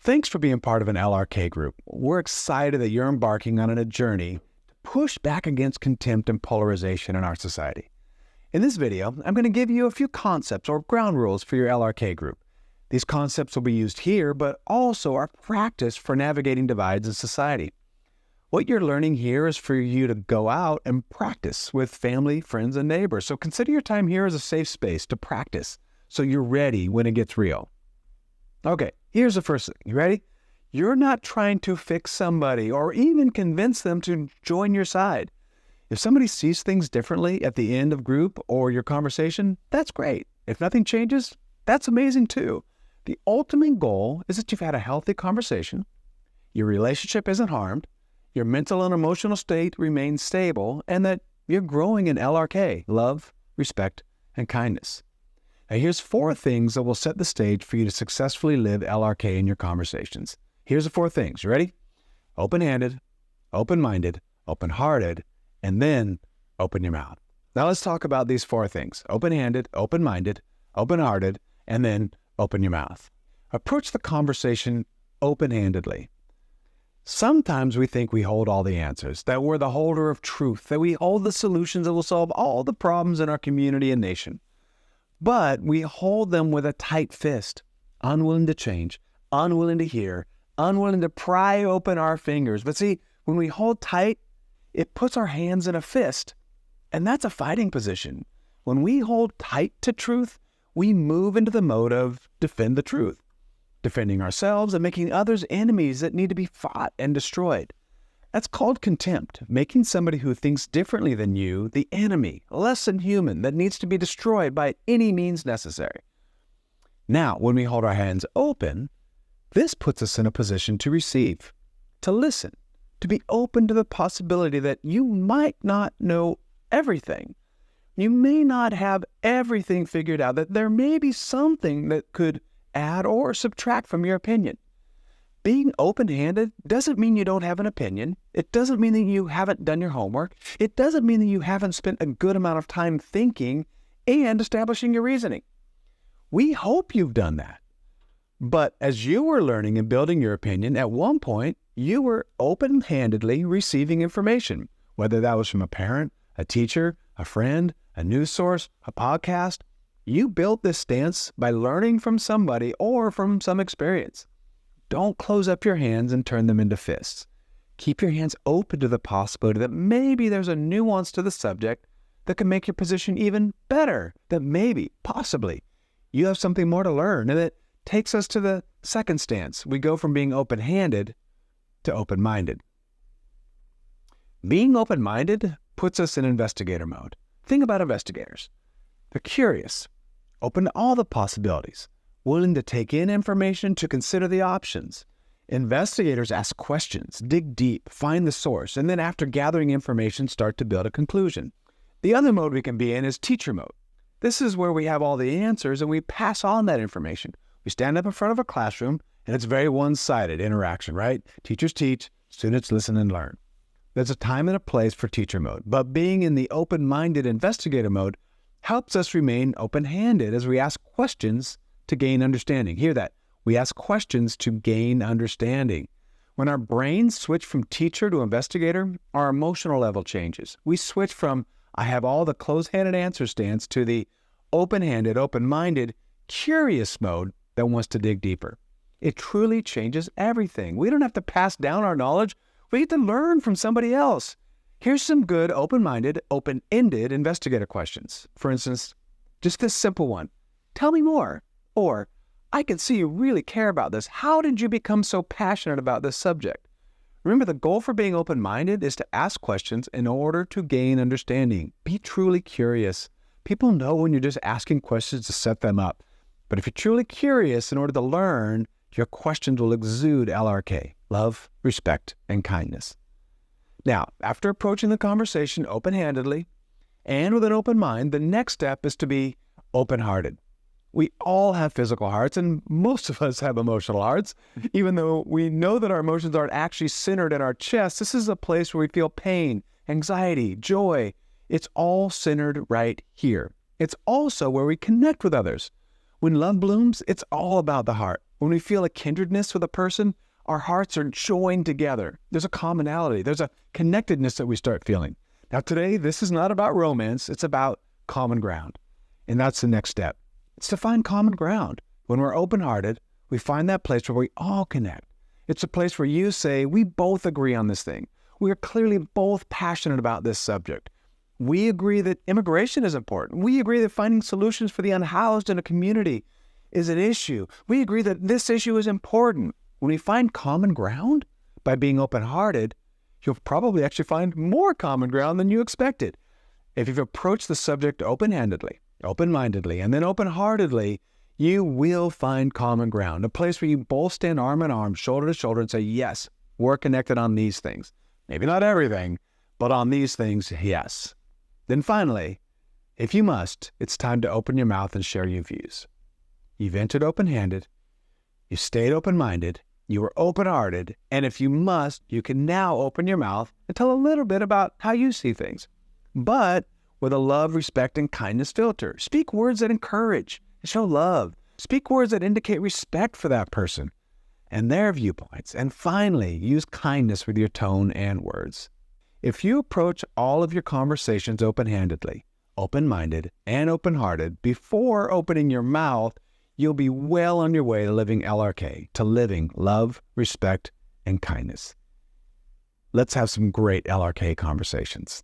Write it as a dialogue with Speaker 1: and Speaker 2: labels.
Speaker 1: Thanks for being part of an LRK group. We're excited that you're embarking on a journey to push back against contempt and polarization in our society. In this video, I'm going to give you a few concepts or ground rules for your LRK group. These concepts will be used here, but also are practiced for navigating divides in society. What you're learning here is for you to go out and practice with family, friends, and neighbors. So consider your time here as a safe space to practice so you're ready when it gets real. Okay, here's the first thing. You ready? You're not trying to fix somebody or even convince them to join your side. If somebody sees things differently at the end of group or your conversation, that's great. If nothing changes, that's amazing too. The ultimate goal is that you've had a healthy conversation, your relationship isn't harmed, your mental and emotional state remains stable, and that you're growing in LRK, love, respect, and kindness. Now here's 4 things that will set the stage for you to successfully live LRK in your conversations. Here's the 4 things. You ready? Open-handed, open-minded, open-hearted, and then open your mouth. Now let's talk about these 4 things. Open-handed, open-minded, open-hearted, and then open your mouth. Approach the conversation open-handedly. Sometimes we think we hold all the answers, that we're the holder of truth, that we hold the solutions that will solve all the problems in our community and nation. But we hold them with a tight fist, unwilling to change, unwilling to hear, unwilling to pry open our fingers. But see, when we hold tight, it puts our hands in a fist, and that's a fighting position. When we hold tight to truth, we move into the mode of defend the truth, defending ourselves and making others enemies that need to be fought and destroyed. That's called contempt, making somebody who thinks differently than you the enemy, less than human, that needs to be destroyed by any means necessary. Now, when we hold our hands open, this puts us in a position to receive, to listen, to be open to the possibility that you might not know everything. You may not have everything figured out, that there may be something that could add or subtract from your opinion. Being open-handed doesn't mean you don't have an opinion. It doesn't mean that you haven't done your homework. It doesn't mean that you haven't spent a good amount of time thinking and establishing your reasoning. We hope you've done that. But as you were learning and building your opinion, at one point, you were open-handedly receiving information, whether that was from a parent, a teacher, a friend, a news source, a podcast. You built this stance by learning from somebody or from some experience. Don't close up your hands and turn them into fists. Keep your hands open to the possibility that maybe there's a nuance to the subject that can make your position even better, that maybe, possibly, you have something more to learn. And it takes us to the second stance. We go from being open-handed to open-minded. Being open-minded puts us in investigator mode. Think about investigators. They're curious, open to all the possibilities, willing to take in information, to consider the options. Investigators ask questions, dig deep, find the source, and then after gathering information, start to build a conclusion. The other mode we can be in is teacher mode. This is where we have all the answers and we pass on that information. We stand up in front of a classroom and it's very one-sided interaction, right? Teachers teach, students listen and learn. There's a time and a place for teacher mode, but being in the open-minded investigator mode helps us remain open-handed as we ask questions to gain understanding. Hear that. We ask questions to gain understanding. When our brains switch from teacher to investigator, our emotional level changes. We switch from, I have all the closed-handed answer stance to the open-handed, open-minded, curious mode that wants to dig deeper. It truly changes everything. We don't have to pass down our knowledge. We get to learn from somebody else. Here's some good open-minded, open-ended investigator questions. For instance, just this simple one. Tell me more. Or, I can see you really care about this. How did you become so passionate about this subject? Remember, the goal for being open-minded is to ask questions in order to gain understanding. Be truly curious. People know when you're just asking questions to set them up. But if you're truly curious in order to learn, your questions will exude LRK, love, respect, and kindness. Now, after approaching the conversation open-handedly and with an open mind, the next step is to be open-hearted. We all have physical hearts, and most of us have emotional hearts. Even though we know that our emotions aren't actually centered in our chest, this is a place where we feel pain, anxiety, joy. It's all centered right here. It's also where we connect with others. When love blooms, it's all about the heart. When we feel a kindredness with a person, our hearts are joined together. There's a commonality. There's a connectedness that we start feeling. Now today, this is not about romance. It's about common ground. And that's the next step. It's to find common ground. When we're open-hearted, we find that place where we all connect. It's a place where you say, we both agree on this thing. We are clearly both passionate about this subject. We agree that immigration is important. We agree that finding solutions for the unhoused in a community is an issue. We agree that this issue is important. When we find common ground by being open-hearted, you'll probably actually find more common ground than you expected. If you've approached the subject open-handedly, open-mindedly, and then open-heartedly, you will find common ground, a place where you both stand arm in arm, shoulder to shoulder, and say, yes, we're connected on these things. Maybe not everything, but on these things, yes. Then finally, if you must, it's time to open your mouth and share your views. You've entered open-handed, you stayed open-minded, you were open-hearted, and if you must, you can now open your mouth and tell a little bit about how you see things, but with a love, respect, and kindness filter. Speak words that encourage and show love. Speak words that indicate respect for that person and their viewpoints. And finally, use kindness with your tone and words. If you approach all of your conversations open-handedly, open-minded, and open-hearted before opening your mouth, you'll be well on your way to living LRK, to living love, respect, and kindness. Let's have some great LRK conversations.